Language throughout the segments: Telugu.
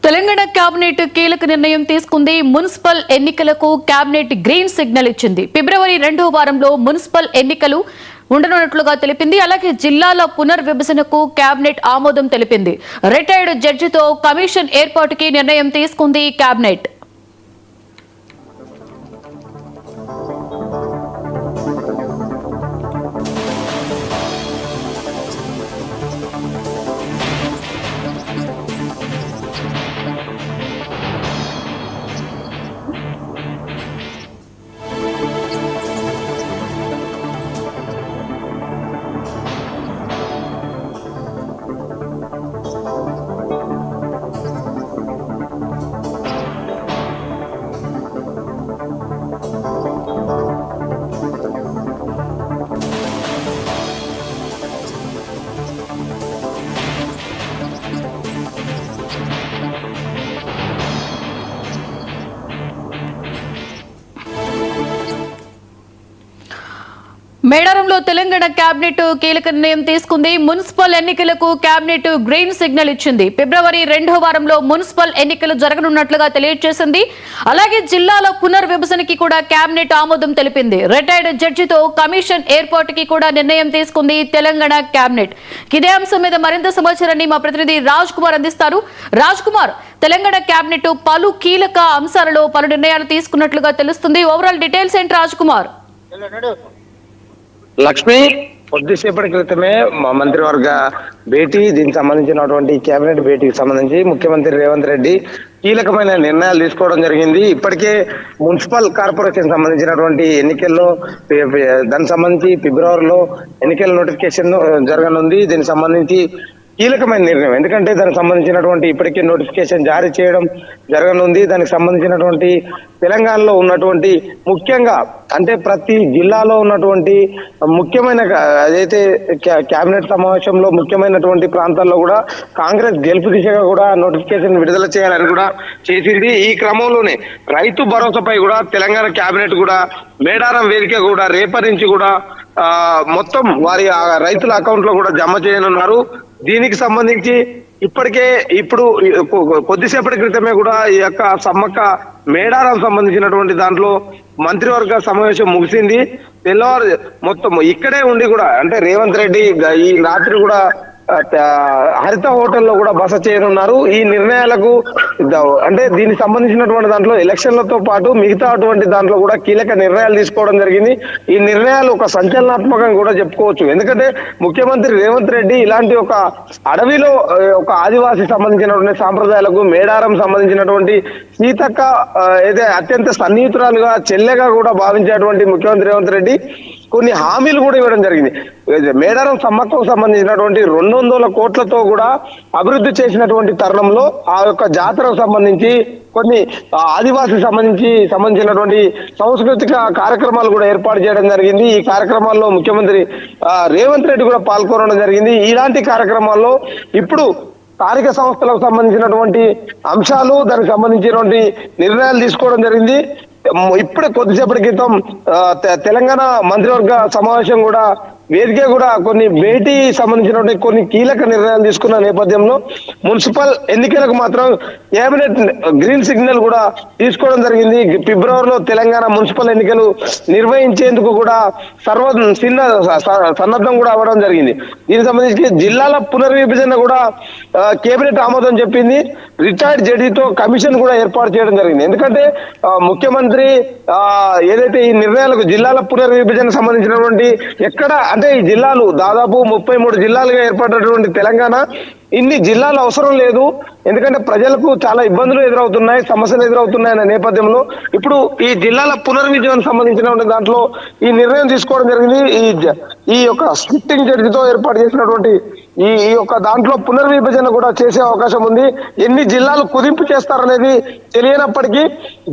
తెలంగాణ కేబినెట్ కీలక నిర్ణయం తీసుకుంది. మున్సిపల్ ఎన్నికలకు కేబినెట్ గ్రీన్ సిగ్నల్ ఇచ్చింది. ఫిబ్రవరి 2వ వారంలో మున్సిపల్ ఎన్నికలు ఉండనున్నట్లుగా తెలిపింది. అలాగే జిల్లాల పునర్విభజనకు కేబినెట్ ఆమోదం తెలిపింది. రిటైర్డ్ జడ్జితో కమిషన్ ఏర్పాటుకి నిర్ణయం తీసుకుంది కేబినెట్. మేడారంలో తెలంగాణ కేబినెట్ కీలక నిర్ణయం తీసుకుంది. మున్సిపల్ ఎన్నికలకు కేబినెట్ గ్రీన్ సిగ్నల్ ఇచ్చింది. ఫిబ్రవరి 2వ వారంలో మున్సిపల్ ఎన్నికలు జరగనున్నట్లుగా తెలియజేసింది. అలాగే జిల్లాల పునర్విభజనకి కూడా కేబినెట్ ఆమోదం తెలిపింది. రిటైర్డ్ జడ్జితో కమిషన్ ఏర్పాటుకి కూడా నిర్ణయం తీసుకుంది తెలంగాణ కేబినెట్. ఇదే అంశం మీద మరింత సమాచారాన్ని మా ప్రతినిధి రాజ్ కుమార్ అందిస్తారు. రాజ్ కుమార్, తెలంగాణ కేబినెట్ పలు కీలక అంశాలలో పలు నిర్ణయాలు తీసుకున్నట్లుగా తెలుస్తుంది. ఓవరాల్ డీటెయిల్స్ ఏంటి రాజ్ కుమార్? లక్ష్మి, కొద్దిసేపటి క్రితమే మంత్రివర్గ భేటీ, దీనికి సంబంధించినటువంటి కేబినెట్ భేటీకి సంబంధించి ముఖ్యమంత్రి రేవంత్ రెడ్డి కీలకమైన నిర్ణయాలు తీసుకోవడం జరిగింది. ఇప్పటికే మున్సిపల్ కార్పొరేషన్ సంబంధించినటువంటి ఎన్నికల్లో దానికి సంబంధించి ఫిబ్రవరిలో ఎన్నికల నోటిఫికేషన్ జరగనుంది. దీనికి సంబంధించి కీలకమైన నిర్ణయం, ఎందుకంటే దానికి సంబంధించినటువంటి ఇప్పటికే నోటిఫికేషన్ జారీ చేయడం జరగనుంది. దానికి సంబంధించినటువంటి తెలంగాణలో ఉన్నటువంటి ముఖ్యంగా అంటే ప్రతి జిల్లాలో ఉన్నటువంటి ముఖ్యమైన అదైతే కేబినెట్ సమావేశంలో ముఖ్యమైనటువంటి ప్రాంతాల్లో కూడా కాంగ్రెస్ గెలుపు దిశగా కూడా నోటిఫికేషన్ విడుదల చేయాలని కూడా చేసింది. ఈ క్రమంలోనే రైతు భరోసాపై కూడా తెలంగాణ కేబినెట్ కూడా మేడారం వేదిక కూడా రేపటి నుంచి కూడా మొత్తం వారి రైతుల అకౌంట్ లో కూడా జమ చేయనున్నారు. దీనికి సంబంధించి ఇప్పుడు కొద్దిసేపటి క్రితమే కూడా ఈ యొక్క సమ్మక్క మేడారం సంబంధించినటువంటి దాంట్లో మంత్రివర్గ సమావేశం ముగిసింది. తెల్లవారు మొత్తం ఇక్కడే ఉండి కూడా అంటే రేవంత్ రెడ్డి ఈ రాత్రి కూడా హరిత హోటల్లో కూడా బస చేయనున్నారు. ఈ నిర్ణయాలకు అంటే దీనికి సంబంధించినటువంటి దాంట్లో ఎలక్షన్లతో పాటు మిగతా అటువంటి దాంట్లో కూడా కీలక నిర్ణయాలు తీసుకోవడం జరిగింది. ఈ నిర్ణయాలు ఒక సంచలనాత్మకంగా కూడా చెప్పుకోవచ్చు. ఎందుకంటే ముఖ్యమంత్రి రేవంత్ రెడ్డి ఇలాంటి ఒక అడవిలో ఒక ఆదివాసీ సంబంధించినటువంటి సాంప్రదాయాలకు మేడారం సంబంధించినటువంటి సీతక్క ఏదే అత్యంత సన్నిహితురాలుగా చెల్లెగా కూడా భావించేటువంటి ముఖ్యమంత్రి రేవంత్ రెడ్డి కొన్ని హామీలు కూడా ఇవ్వడం జరిగింది. మేడారం సమ్మక్కకు సంబంధించినటువంటి 200 కోట్లతో కూడా అభివృద్ధి చేసినటువంటి తరుణంలో ఆ యొక్క జాతరకు సంబంధించి కొన్ని ఆదివాసీ సంబంధించినటువంటి సాంస్కృతిక కార్యక్రమాలు కూడా ఏర్పాటు చేయడం జరిగింది. ఈ కార్యక్రమాల్లో ముఖ్యమంత్రి రేవంత్ రెడ్డి కూడా పాల్గొనడం జరిగింది. ఇలాంటి కార్యక్రమాల్లో ఇప్పుడు స్థానిక సంస్థలకు సంబంధించినటువంటి అంశాలు, దానికి సంబంధించినటువంటి నిర్ణయాలు తీసుకోవడం జరిగింది. ఇప్పుడే కొద్దిసేపటి క్రితం తెలంగాణ మంత్రివర్గ సమావేశం కూడా వేదిక కూడా కొన్ని భేటీ సంబంధించినటువంటి కొన్ని కీలక నిర్ణయాలు తీసుకున్న నేపథ్యంలో మున్సిపల్ ఎన్నికలకు మాత్రం కేబినెట్ గ్రీన్ సిగ్నల్ కూడా తీసుకోవడం జరిగింది. ఫిబ్రవరిలో తెలంగాణ మున్సిపల్ ఎన్నికలు నిర్వహించేందుకు కూడా సన్నద్ధం కూడా అవ్వడం జరిగింది. దీనికి సంబంధించి జిల్లాల పునర్విభజన కూడా కేబినెట్ ఆమోదం చెప్పింది. రిటైర్డ్ జడ్జితో కమిషన్ కూడా ఏర్పాటు చేయడం జరిగింది. ఎందుకంటే ముఖ్యమంత్రి ఏదైతే ఈ నిర్ణయాలకు జిల్లాల పునర్విభజన సంబంధించినటువంటి ఎక్కడ అంటే ఈ జిల్లాలు దాదాపు 33 జిల్లాలుగా ఏర్పడినటువంటి తెలంగాణ ఇన్ని జిల్లాలు అవసరం లేదు. ఎందుకంటే ప్రజలకు చాలా ఇబ్బందులు ఎదురవుతున్నాయి, సమస్యలు ఎదురవుతున్నాయి అనే నేపథ్యంలో ఇప్పుడు ఈ జిల్లాల పునర్విభజనకు సంబంధించిన దాంట్లో ఈ నిర్ణయం తీసుకోవడం జరిగింది. ఈ యొక్క సిట్టింగ్ జడ్జితో ఏర్పాటు చేసినటువంటి ఈ యొక్క దాంట్లో పునర్విభజన కూడా చేసే అవకాశం ఉంది. ఎన్ని జిల్లాలు కుదింపు చేస్తారనేది తెలియనప్పటికీ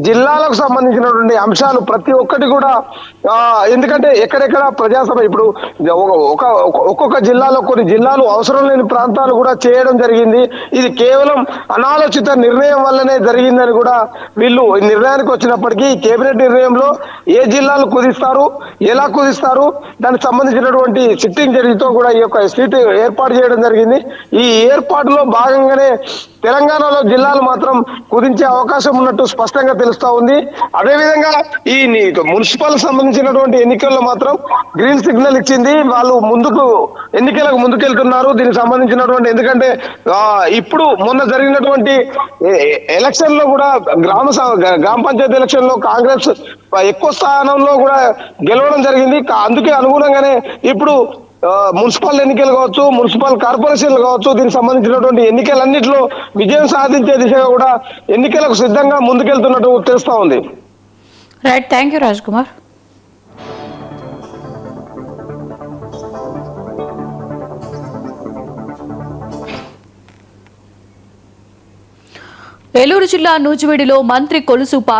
జిల్లాలకు సంబంధించినటువంటి అంశాలు ప్రతి ఒక్కటి కూడా ఎందుకంటే ఎక్కడెక్కడ ప్రజాసభ ఇప్పుడు ఒక్కొక్క జిల్లాలో కొన్ని జిల్లాలు అవసరం లేని ప్రాంతాలు కూడా చేయడం జరిగింది. ఇది కేవలం అనాలోచిత నిర్ణయం వల్లనే జరిగిందని కూడా వీళ్ళు నిర్ణయానికి వచ్చినప్పటికీ కేబినెట్ నిర్ణయంలో ఏ జిల్లాలు కుదిస్తారు, ఎలా కుదిస్తారు, దానికి సంబంధించినటువంటి సిట్టింగ్ జడ్జితో కూడా ఈ యొక్క సీట్ ఏర్పాటు ఏర్పాటు చేయడం జరిగింది. ఈ ఏర్పాటులో భాగంగానే తెలంగాణలో జిల్లాలు మాత్రం కుదించే అవకాశం ఉన్నట్టు స్పష్టంగా తెలుస్తా ఉంది. అదేవిధంగా ఈ మున్సిపల్ సంబంధించినటువంటి ఎన్నికల్లో మాత్రం గ్రీన్ సిగ్నల్ ఇచ్చింది. వాళ్ళు ఎన్నికలకు ముందుకెళ్తున్నారు. దీనికి సంబంధించినటువంటి ఎందుకంటే ఇప్పుడు మొన్న జరిగినటువంటి ఎలక్షన్ లో కూడా గ్రామ పంచాయతీ ఎలక్షన్ లో కాంగ్రెస్ ఎక్కువ స్థానంలో కూడా గెలవడం జరిగింది. అందుకే అనుగుణంగానే ఇప్పుడు మున్సిపల్ ఎన్నికలు కావచ్చు, మున్సిపల్ కార్పొరేషన్లు కావచ్చు, దీనికి సంబంధించినటువంటి ఎన్నికలన్నింటిలో విజయం సాధించే దిశగా కూడా ఎన్నికలకు సిద్ధంగా ముందుకెళ్తున్నట్టు తెలుస్తా ఉంది. Right, thank you Raj Kumar. Eluru జిల్లా నూజివీడులో మంత్రి కొలుసు పార్థ